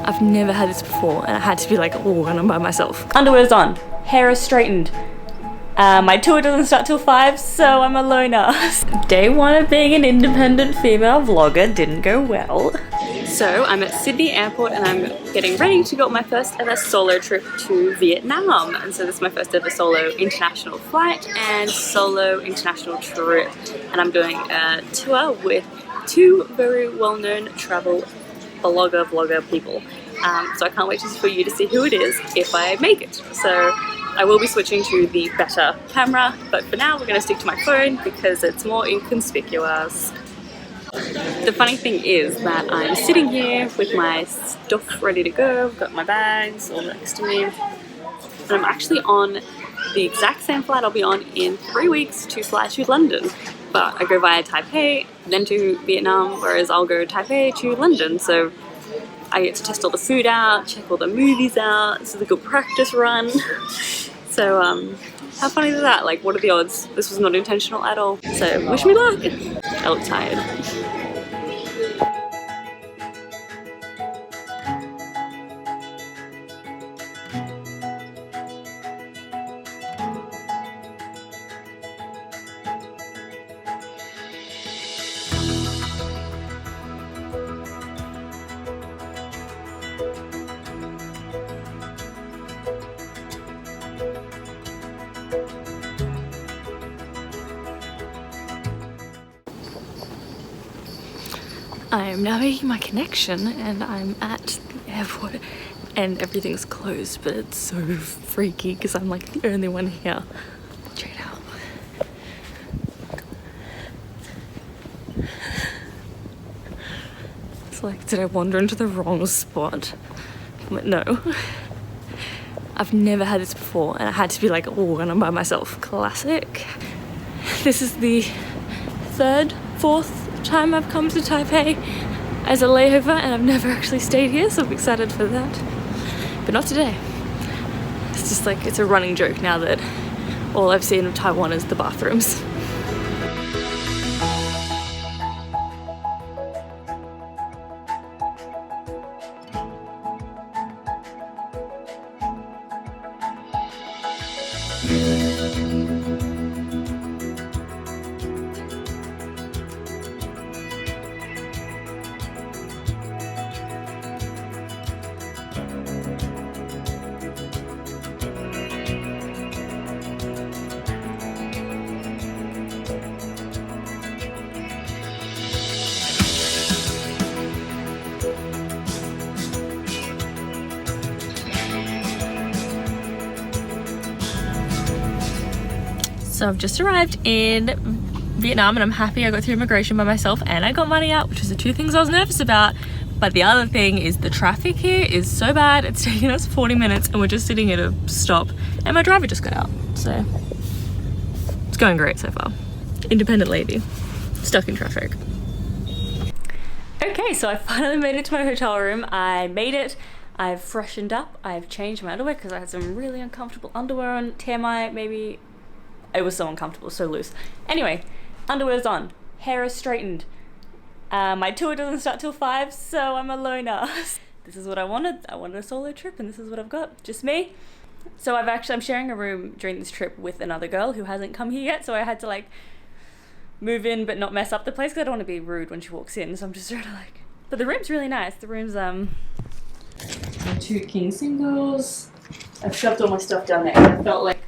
I've never had this before and I had to be like, oh, and I'm by myself. Underwear's on, hair is straightened. My tour doesn't start till 5, so I'm a loner. Day 1 of being an independent female vlogger didn't go well. So I'm at Sydney Airport and I'm getting ready to go on my first ever solo trip to Vietnam. And so this is my first ever solo international flight and solo international trip. And I'm doing a tour with 2 very well-known travel vlogger people. So I can't wait for you to see who it is if I make it. So I will be switching to the better camera, but for now we're going to stick to my phone because it's more inconspicuous. The funny thing is that I'm sitting here with my stuff ready to go, I've got my bags all next to me, and I'm actually on the exact same flight I'll be on in 3 weeks to fly to London. But I go via Taipei, then to Vietnam, whereas I'll go Taipei to London, so I get to test all the food out, check all the movies out, this is a good practice run. So how funny is that? Like, what are the odds? This was not intentional at all. So wish me luck. I look tired. I am now making my connection and I'm at the airport and everything's closed, but it's so freaky because I'm like the only one here. Check it out. It's like, did I wander into the wrong spot? But no. I've never had this before and I had to be like, oh, and I'm by myself. Classic. This is the 3rd, 4th time I've come to Taipei as a layover and I've never actually stayed here, so I'm excited for that. But not today. It's just like, it's a running joke now that all I've seen of Taiwan is the bathrooms. So I've just arrived in Vietnam and I'm happy I got through immigration by myself and I got money out, which was the 2 things I was nervous about. But the other thing is the traffic here is so bad. It's taking us 40 minutes and we're just sitting at a stop and my driver just got out. So it's going great so far. Independent lady, stuck in traffic. Okay, so I finally made it to my hotel room. I made it. I've freshened up. I've changed my underwear because I had some really uncomfortable underwear on. TMI, maybe. It was so uncomfortable, so loose. Anyway, underwear's on, hair is straightened. My tour doesn't start till 5, so I'm a loner. This is what I wanted. I wanted a solo trip and this is what I've got, just me. So I'm sharing a room during this trip with another girl who hasn't come here yet, so I had to like move in but not mess up the place because I don't want to be rude when she walks in, so I'm just sort of like, but the room's really nice. The room's 2 king singles. I've shoved all my stuff down there. I felt like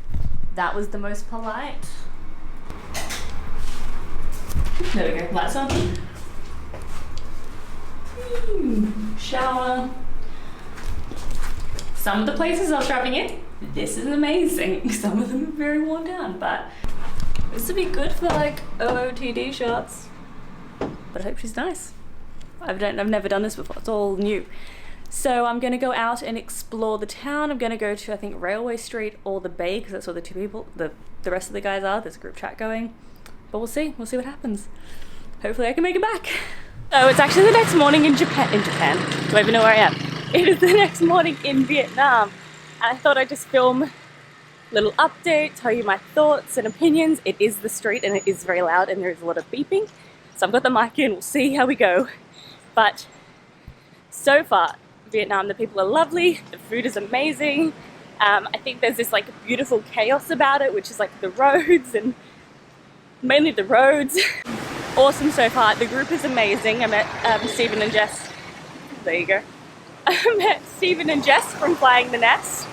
that was the most polite. There we go, lights on. Shower. Some of the places I was traveling in, this is amazing. Some of them are very worn down, but this would be good for like OOTD shots. But I hope she's nice. I've never done this before, it's all new. So I'm gonna go out and explore the town. I'm gonna go to, I think, Railway Street or the Bay, because that's where the 2 people, the rest of the guys are. There's a group chat going. But we'll see what happens. Hopefully I can make it back. So it's actually the next morning in Japan. Do I even know where I am? It is the next morning in Vietnam. And I thought I'd just film a little update, tell you my thoughts and opinions. It is the street and it is very loud and there is a lot of beeping. So I've got the mic in, we'll see how we go. But so far, Vietnam. The people are lovely, the food is amazing. I think there's this like beautiful chaos about it, which is like the roads, and mainly the roads. Awesome so far. The group is amazing. I met Stephen and Jess. There you go. I met Stephen and Jess from Flying the Nest,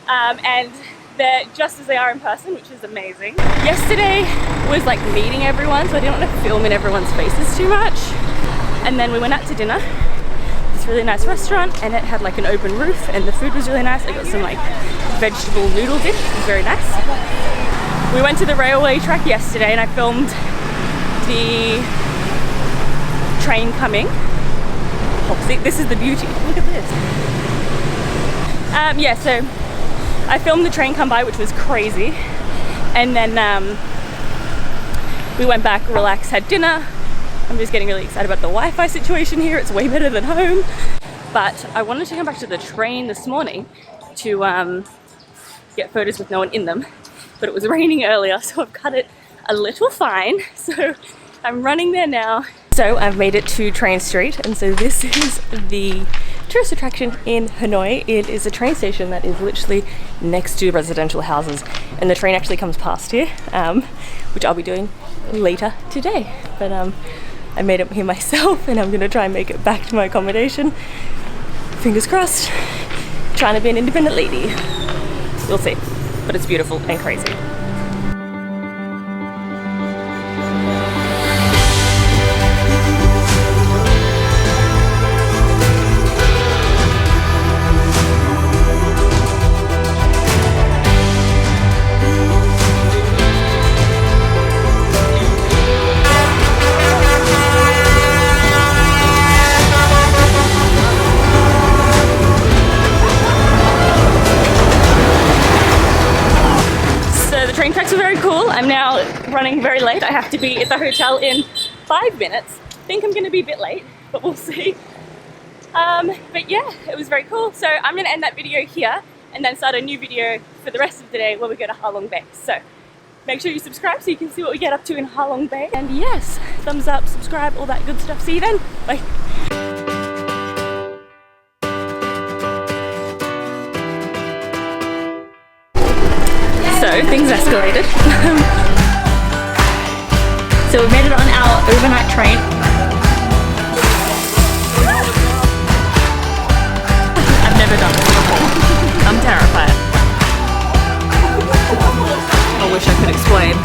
and they're just as they are in person, which is amazing. Yesterday was like meeting everyone, so I didn't want to film in everyone's faces too much. And then we went out to dinner. Really nice restaurant, and it had like an open roof, and the food was really nice. I got some like vegetable noodle dish, it was very nice. We went to the railway track yesterday and I filmed the train coming. Oh, see, this is the beauty, look at this. Yeah, so I filmed the train come by, which was crazy, and then we went back, relaxed, had dinner. I'm just getting really excited about the Wi-Fi situation here. It's way better than home. But I wanted to come back to the train this morning to get photos with no one in them. But it was raining earlier, so I've cut it a little fine. So I'm running there now. So I've made it to Train Street, and so this is the tourist attraction in Hanoi. It is a train station that is literally next to residential houses, and the train actually comes past here, which I'll be doing later today. But I made it here myself, and I'm gonna try and make it back to my accommodation. Fingers crossed. Trying to be an independent lady. You'll see, but it's beautiful and crazy. I'm now running very late. I have to be at the hotel in 5 minutes. I think I'm going to be a bit late, but we'll see. But yeah, it was very cool. So I'm going to end that video here and then start a new video for the rest of the day where we go to Ha Long Bay. So make sure you subscribe so you can see what we get up to in Ha Long Bay. And yes, thumbs up, subscribe, all that good stuff. See you then. Bye. So things escalated. So we made it on our overnight train. I've never done this before. I'm terrified. I wish I could explain.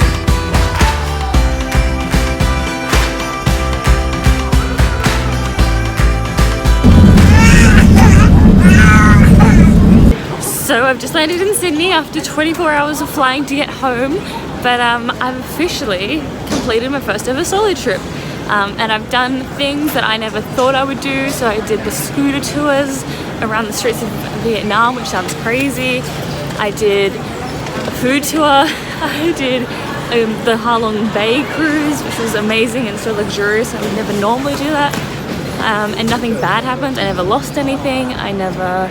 So I've just landed in Sydney after 24 hours of flying to get home, but I've officially completed my first ever solo trip. And I've done things that I never thought I would do. So I did the scooter tours around the streets of Vietnam, which sounds crazy. I did a food tour. I did the Ha Long Bay cruise, which was amazing and so luxurious. I would never normally do that. And nothing bad happened. I never lost anything. I never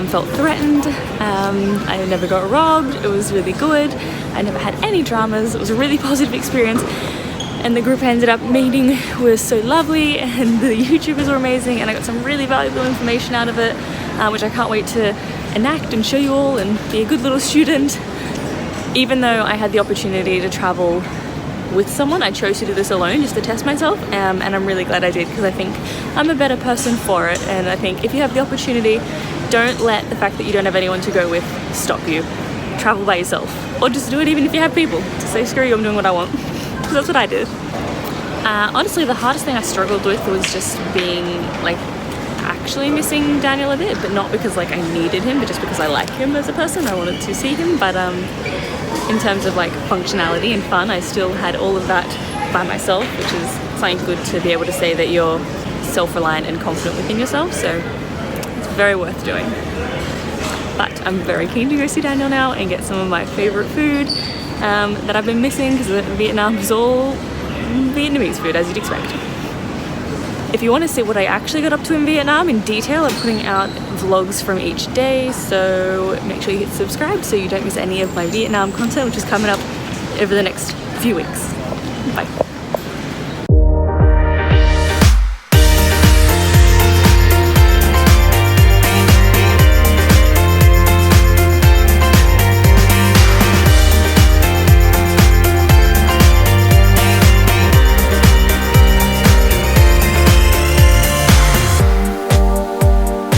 felt threatened. I never got robbed. It was really good. I never had any dramas. It was a really positive experience, and the group I ended up meeting was so lovely, and the YouTubers were amazing, and I got some really valuable information out of it, which I can't wait to enact and show you all and be a good little student. Even though I had the opportunity to travel with someone, I chose to do this alone just to test myself, and I'm really glad I did, because I think I'm a better person for it. And I think if you have the opportunity, don't let the fact that you don't have anyone to go with stop you. Travel by yourself, or just do it even if you have people. Just say screw you, I'm doing what I want, because that's what I did. Honestly, the hardest thing I struggled with was just being like actually missing Daniel a bit, but not because like I needed him, but just because I like him as a person. I wanted to see him, but in terms of like functionality and fun, I still had all of that by myself, which is something good to be able to say that you're self-reliant and confident within yourself. So it's very worth doing. But I'm very keen to go see Daniel now and get some of my favorite food that I've been missing, because Vietnam is all Vietnamese food, as you'd expect. If you want to see what I actually got up to in Vietnam in detail, I'm putting out vlogs from each day, so make sure you hit subscribe so you don't miss any of my Vietnam content, which is coming up over the next few weeks. Bye.